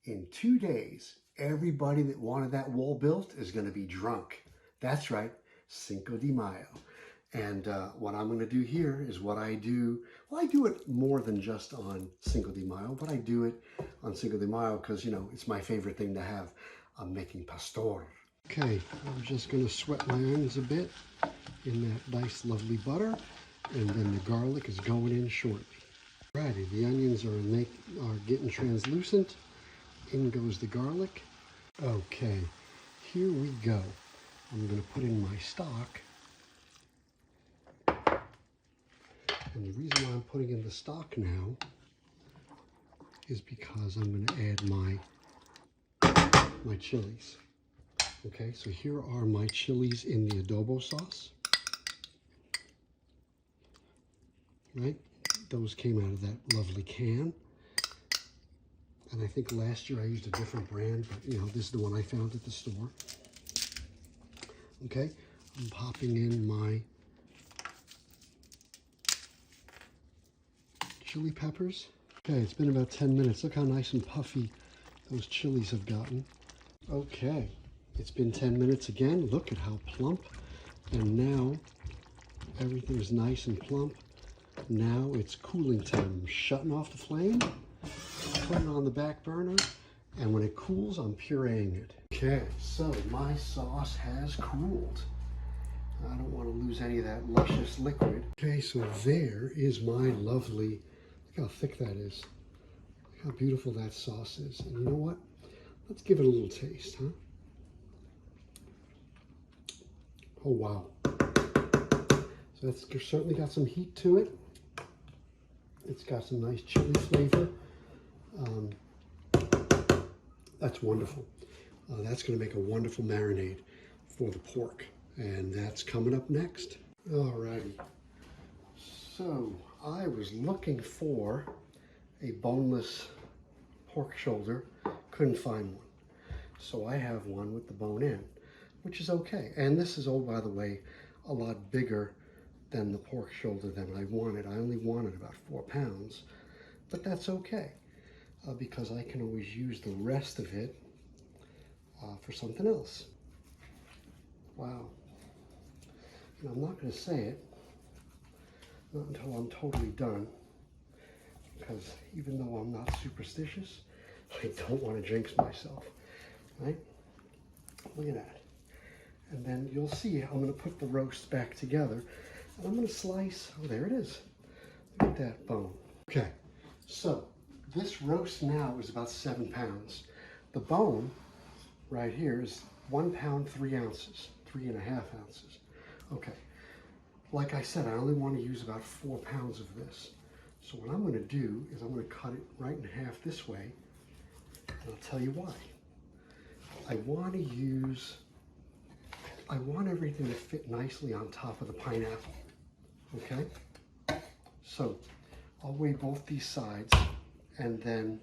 In 2 days, everybody that wanted that wall built is going to be drunk. That's right, Cinco de Mayo. And what I'm going to do here is what I do. Well, I do it more than just on Cinco de Mayo, but I do it on Cinco de Mayo because, you know, it's my favorite thing to have. I'm making pastor. Okay, I'm just going to sweat my onions a bit in that nice, lovely butter. And then the garlic is going in shortly. Alrighty, the onions are getting translucent. In goes the garlic. Okay, here we go. I'm going to put in my stock. And the reason why I'm putting in the stock now is because I'm going to add my chilies. Okay, so here are my chilies in the adobo sauce. Right? Those came out of that lovely can. And I think last year I used a different brand, but you know, this is the one I found at the store. Okay, I'm popping in my chili peppers. Okay, it's been about 10 minutes. Look how nice and puffy those chilies have gotten. Okay, it's been 10 minutes again. Look at how plump. And now everything is nice and plump. Now it's cooling time. I'm shutting off the flame, putting it on the back burner, and when it cools, I'm pureeing it. Okay, so my sauce has cooled. I don't want to lose any of that luscious liquid. Okay, so there is my lovely, look how thick that is. Look how beautiful that sauce is. And you know what? Let's give it a little taste, huh? Oh, wow. So that's certainly got some heat to it. It's got some nice chili flavor. That's wonderful. That's going to make a wonderful marinade for the pork. And that's coming up next. Alrighty. So I was looking for a boneless pork shoulder. Couldn't find one. So I have one with the bone in, which is okay. And this is, oh, by the way, a lot bigger than the pork shoulder than I wanted. I only wanted about 4 pounds, but that's okay because I can always use the rest of it for something else. Wow. And I'm not going to say it, not until I'm totally done, because even though I'm not superstitious, I don't want to jinx myself, right? Look at that. And then you'll see I'm going to put the roast back together. And I'm going to slice, oh, there it is. Look at that bone. Okay, so this roast now is about 7 pounds. The bone right here is 1 pound, 3 ounces, 3.5 ounces. Okay, like I said, I only want to use about 4 pounds of this. So what I'm going to do is I'm going to cut it right in half this way, and I'll tell you why. I want everything to fit nicely on top of the pineapple, okay? So I'll weigh both these sides, and then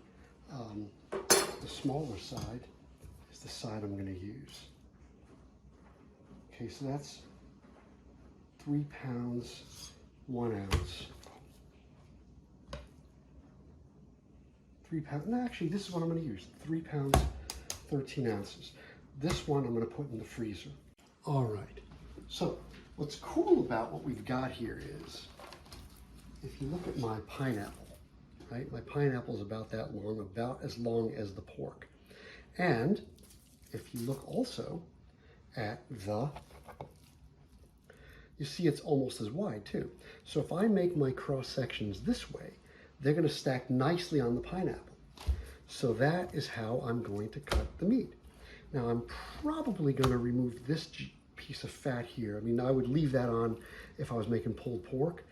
the smaller side is the side I'm going to use. Okay, so that's 3 pounds, 1 ounce. 3 pounds, no, actually, this is what I'm going to use. 3 pounds, 13 ounces. This one I'm going to put in the freezer. All right, so what's cool about what we've got here is, if you look at my pineapple, right? My pineapple is about that long, about as long as the pork. And if you look also at you see it's almost as wide too. So if I make my cross sections this way, they're going to stack nicely on the pineapple. So that is how I'm going to cut the meat. Now I'm probably going to remove this piece of fat here. I mean, I would leave that on if I was making pulled pork,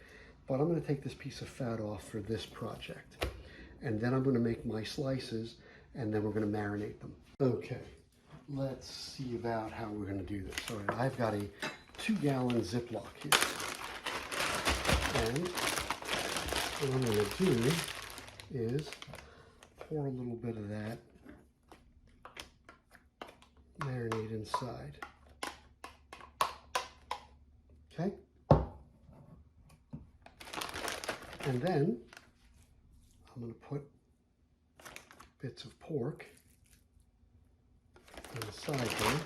but I'm going to take this piece of fat off for this project. And then I'm going to make my slices, and then we're going to marinate them. Okay, let's see about how we're going to do this. All right, I've got a 2-gallon Ziploc here. And what I'm going to do is pour a little bit of that marinade inside. Okay? And then I'm going to put bits of pork on the side there.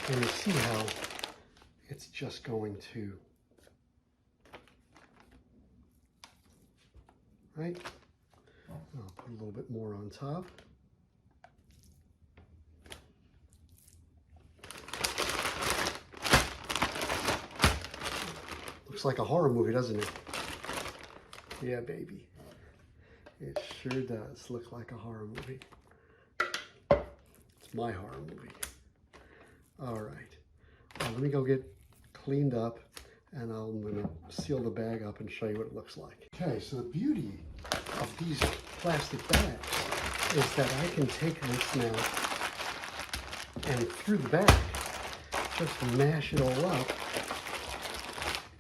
And you see how it's just going to, right? I'll put a little bit more on top. Looks like a horror movie, doesn't it? Yeah, baby. It sure does look like a horror movie. It's my horror movie. All right. Let me go get cleaned up, and I'm going to seal the bag up and show you what it looks like. Okay, so the beauty of these plastic bags is that I can take this now and through the bag, just mash it all up,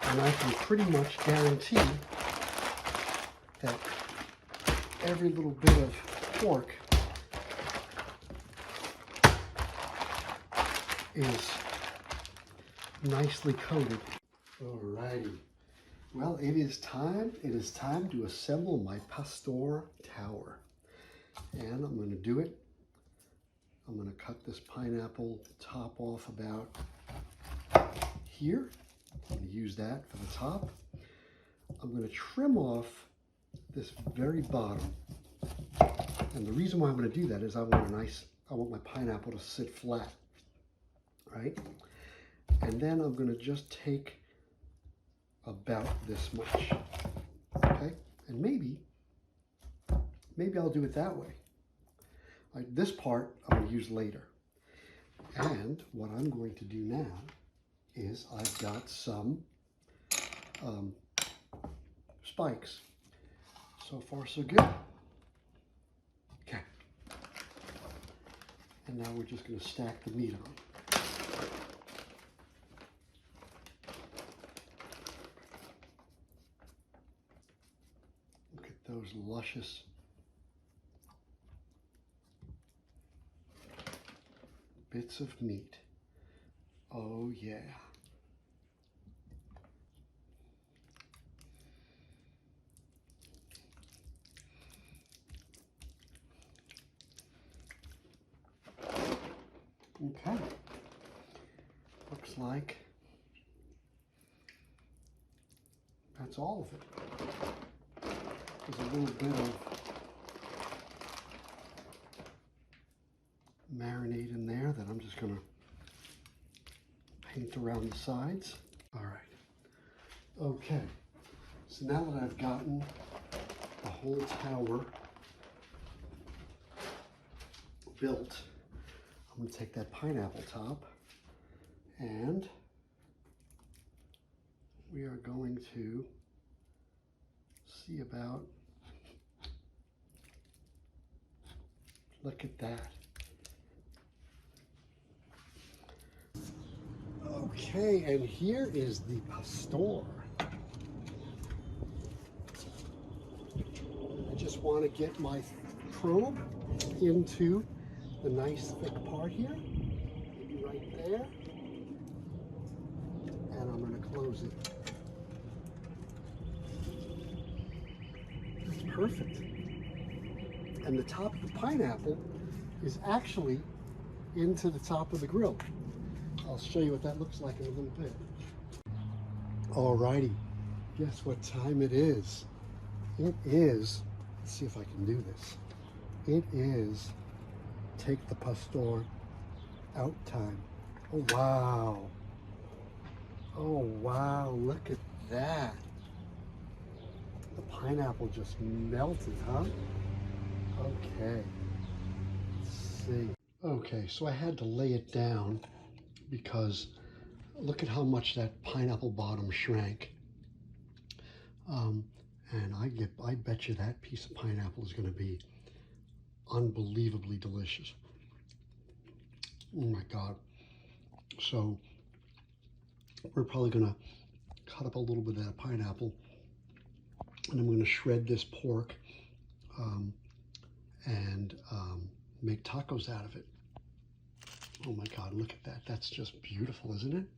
and I can pretty much guarantee that every little bit of pork is nicely coated. Alrighty. Well, it is time to assemble my pastor tower. And I'm going to do it. I'm going to cut this pineapple top off about here. I'm going to use that for the top. I'm going to trim off this very bottom. And the reason why I'm going to do that is I want my pineapple to sit flat, right? And then I'm going to just take about this much, okay? And maybe I'll do it that way. This part I'm going to use later. And what I'm going to do now is I've got some spikes. So far, so good. Okay. And now we're just going to stack the meat on. Look at those luscious bits of meat. Oh yeah. Okay. Looks like that's all of it. There's a little bit of marinade in there that I'm just going to paint around the sides. All right. Okay. So now that I've gotten the whole tower built, I'm going to take that pineapple top and we are going to see about, look at that. Okay, and here is the pastor. I just want to get my probe into the nice thick part here, maybe right there, and I'm going to close it. That's perfect. And the top of the pineapple is actually into the top of the grill. I'll show you what that looks like in a little bit. Alrighty, guess what time it is? It is, let's see if I can do this. It is take the pastor out time. Oh wow. Oh wow, look at that. The pineapple just melted, huh? Okay, let's see. Okay, so I had to lay it down because look at how much that pineapple bottom shrank. And I bet you that piece of pineapple is going to be unbelievably delicious. Oh my God. So we're probably going to cut up a little bit of that pineapple and I'm going to shred this pork and make tacos out of it. Oh my God, look at that. That's just beautiful, isn't it?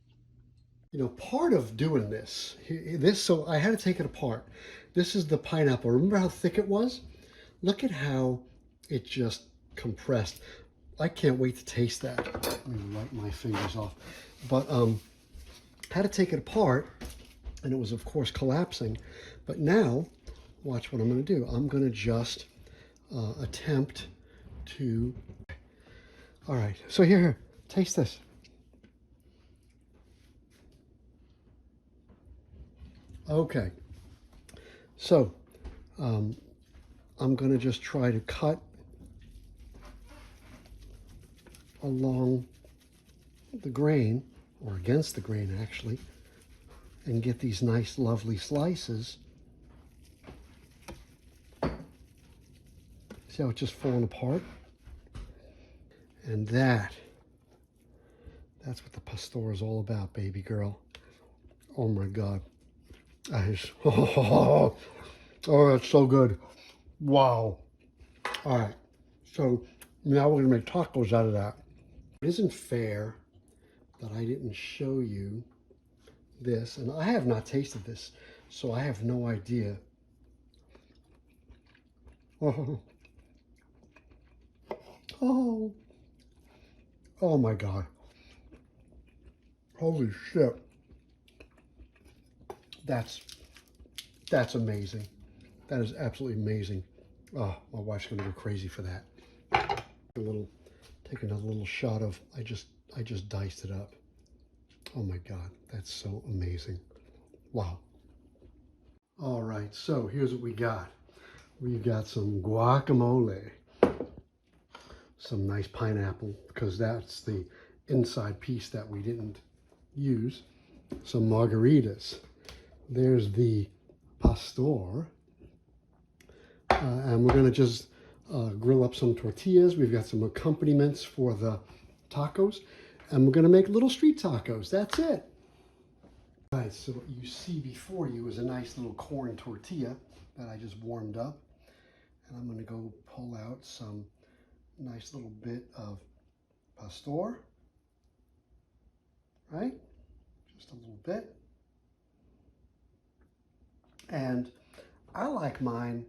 You know, part of doing this, so I had to take it apart. This is the pineapple. Remember how thick it was? Look at how it just compressed. I can't wait to taste that. Let me wipe my fingers off. But had to take it apart, and it was, of course, collapsing. But now, watch what I'm going to do. I'm going to just attempt to... All right, so here, taste this. Okay, so I'm going to just try to cut along the grain, or against the grain actually, and get these nice lovely slices. See how it's just falling apart? And that's what the pastor is all about, baby girl. Oh my God. Oh, that's so good. Wow. All right. So now we're going to make tacos out of that. It isn't fair that I didn't show you this, and I have not tasted this, so I have no idea. Oh, oh, oh my God. Holy shit. That's amazing. That is absolutely amazing. Oh, my wife's gonna go crazy for that. Take another little shot of, I just diced it up. Oh my God, that's so amazing. Wow. All right, so here's what we got. We've got some guacamole, some nice pineapple, because that's the inside piece that we didn't use. Some margaritas. There's the pastor. And we're going to just grill up some tortillas. We've got some accompaniments for the tacos. And we're going to make little street tacos. That's it. All right, so what you see before you is a nice little corn tortilla that I just warmed up. And I'm going to go pull out some nice little bit of pastor. Right? Just a little bit. And I like mine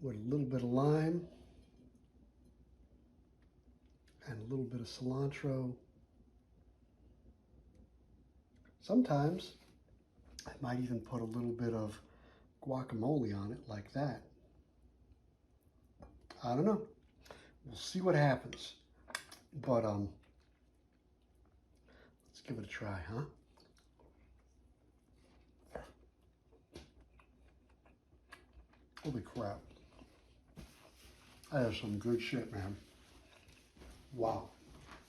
with a little bit of lime and a little bit of cilantro. Sometimes I might even put a little bit of guacamole on it like that. I don't know. We'll see what happens. But let's give it a try, huh? Holy crap. That is some good shit, man. Wow.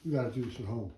You gotta do this at home.